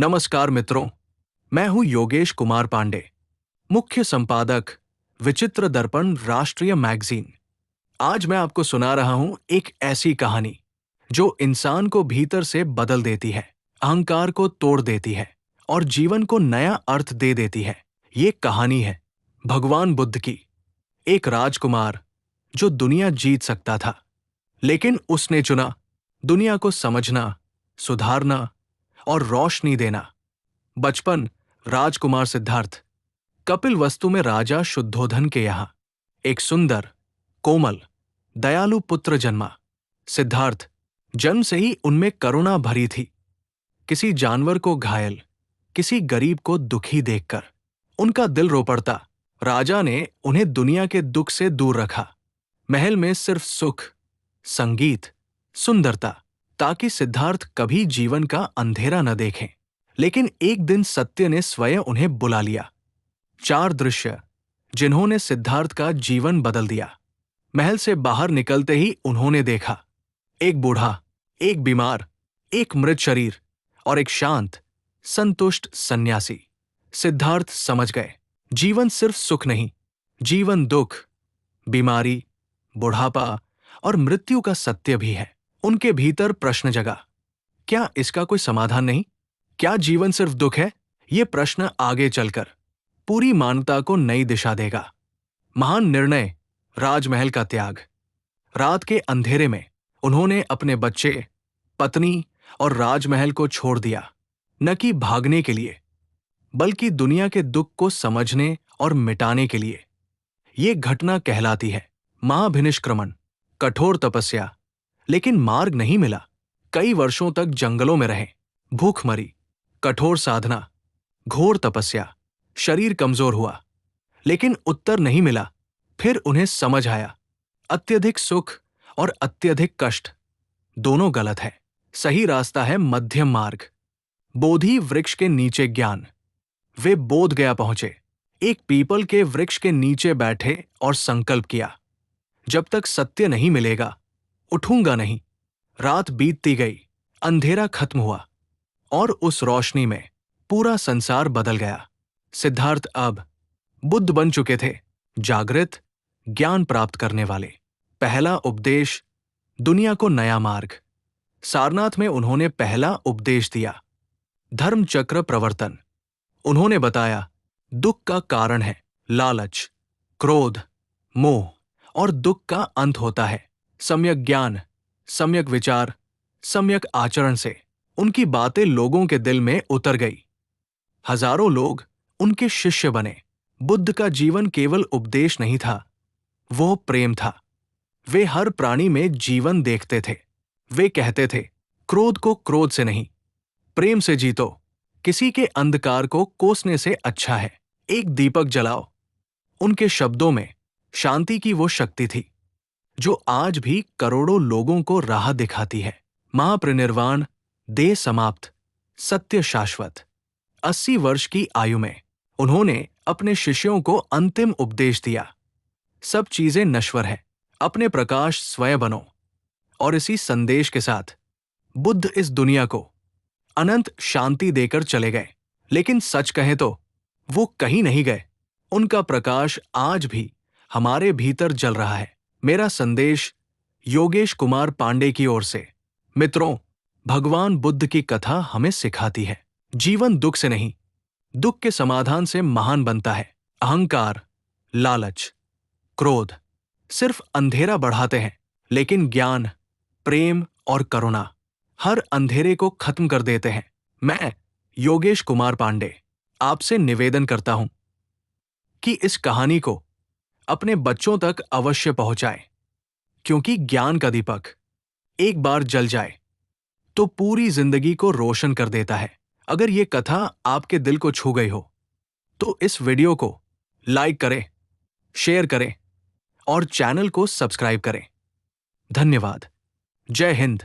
नमस्कार मित्रों, मैं हूं योगेश कुमार पांडे, मुख्य संपादक विचित्र दर्पण राष्ट्रीय मैगजीन। आज मैं आपको सुना रहा हूं एक ऐसी कहानी जो इंसान को भीतर से बदल देती है, अहंकार को तोड़ देती है और जीवन को नया अर्थ दे देती है। ये कहानी है भगवान बुद्ध की। एक राजकुमार जो दुनिया जीत सकता था, लेकिन उसने चुना दुनिया को समझना, सुधारना और रोशनी देना। बचपन राजकुमार सिद्धार्थ कपिलवस्तु में राजा शुद्धोधन के यहाँ एक सुंदर, कोमल, दयालु पुत्र जन्मा। सिद्धार्थ जन्म से ही उनमें करुणा भरी थी। किसी जानवर को घायल, किसी गरीब को दुखी देखकर उनका दिल रो पड़ता। राजा ने उन्हें दुनिया के दुख से दूर रखा। महल में सिर्फ सुख, संगीत, सुंदरता, ताकि सिद्धार्थ कभी जीवन का अंधेरा न देखें। लेकिन एक दिन सत्य ने स्वयं उन्हें बुला लिया। 4 दृश्य जिन्होंने सिद्धार्थ का जीवन बदल दिया। महल से बाहर निकलते ही उन्होंने देखा एक बूढ़ा, एक बीमार, एक मृत शरीर और एक शांत, संतुष्ट सन्यासी। सिद्धार्थ समझ गए, जीवन सिर्फ सुख नहीं, जीवन दुख, बीमारी, बुढ़ापा और मृत्यु का सत्य भी है। उनके भीतर प्रश्न जगा, क्या इसका कोई समाधान नहीं? क्या जीवन सिर्फ दुख है? ये प्रश्न आगे चलकर पूरी मानवता को नई दिशा देगा। महान निर्णय, राजमहल का त्याग। रात के अंधेरे में उन्होंने अपने बच्चे, पत्नी और राजमहल को छोड़ दिया, न कि भागने के लिए, बल्कि दुनिया के दुख को समझने और मिटाने के लिए। ये घटना कहलाती है महाभिनिष्क्रमण, कठोर तपस्या। लेकिन मार्ग नहीं मिला। कई वर्षों तक जंगलों में रहे, भूखमरी, कठोर साधना, घोर तपस्या। शरीर कमजोर हुआ, लेकिन उत्तर नहीं मिला। फिर उन्हें समझ आया, अत्यधिक सुख और अत्यधिक कष्ट दोनों गलत है। सही रास्ता है मध्यम मार्ग। बोधि वृक्ष के नीचे ज्ञान। वे बोध गया पहुंचे। एक पीपल के वृक्ष के नीचे बैठे और संकल्प किया, जब तक सत्य नहीं मिलेगा उठूंगा नहीं। रात बीतती गई, अंधेरा खत्म हुआ और उस रोशनी में पूरा संसार बदल गया। सिद्धार्थ अब बुद्ध बन चुके थे, जागृत, ज्ञान प्राप्त करने वाले। पहला उपदेश, दुनिया को नया मार्ग। सारनाथ में उन्होंने पहला उपदेश दिया, धर्म चक्र प्रवर्तन। उन्होंने बताया, दुख का कारण है लालच, क्रोध, मोह, और दुख का अंत होता है सम्यक ज्ञान, सम्यक विचार, सम्यक आचरण से। उनकी बातें लोगों के दिल में उतर गई। हजारों लोग उनके शिष्य बने। बुद्ध का जीवन केवल उपदेश नहीं था, वो प्रेम था। वे हर प्राणी में जीवन देखते थे। वे कहते थे, क्रोध को क्रोध से नहीं, प्रेम से जीतो। किसी के अंधकार को कोसने से अच्छा है एक दीपक जलाओ। उनके शब्दों में शांति की वो शक्ति थी जो आज भी करोड़ों लोगों को राह दिखाती है। महापरिनिर्वाण, देह समाप्त, सत्य शाश्वत। 80 वर्ष की आयु में उन्होंने अपने शिष्यों को अंतिम उपदेश दिया, सब चीजें नश्वर है, अपने प्रकाश स्वयं बनो। और इसी संदेश के साथ बुद्ध इस दुनिया को अनंत शांति देकर चले गए। लेकिन सच कहें तो वो कहीं नहीं गए। उनका प्रकाश आज भी हमारे भीतर जल रहा है। मेरा संदेश योगेश कुमार पांडे की ओर से। मित्रों, भगवान बुद्ध की कथा हमें सिखाती है, जीवन दुख से नहीं, दुख के समाधान से महान बनता है। अहंकार, लालच, क्रोध सिर्फ अंधेरा बढ़ाते हैं, लेकिन ज्ञान, प्रेम और करुणा हर अंधेरे को खत्म कर देते हैं। मैं योगेश कुमार पांडे आपसे निवेदन करता हूं कि इस कहानी को अपने बच्चों तक अवश्य पहुंचाएं, क्योंकि ज्ञान का दीपक एक बार जल जाए तो पूरी जिंदगी को रोशन कर देता है। अगर ये कथा आपके दिल को छू गई हो तो इस वीडियो को लाइक करें, शेयर करें और चैनल को सब्सक्राइब करें। धन्यवाद। जय हिंद।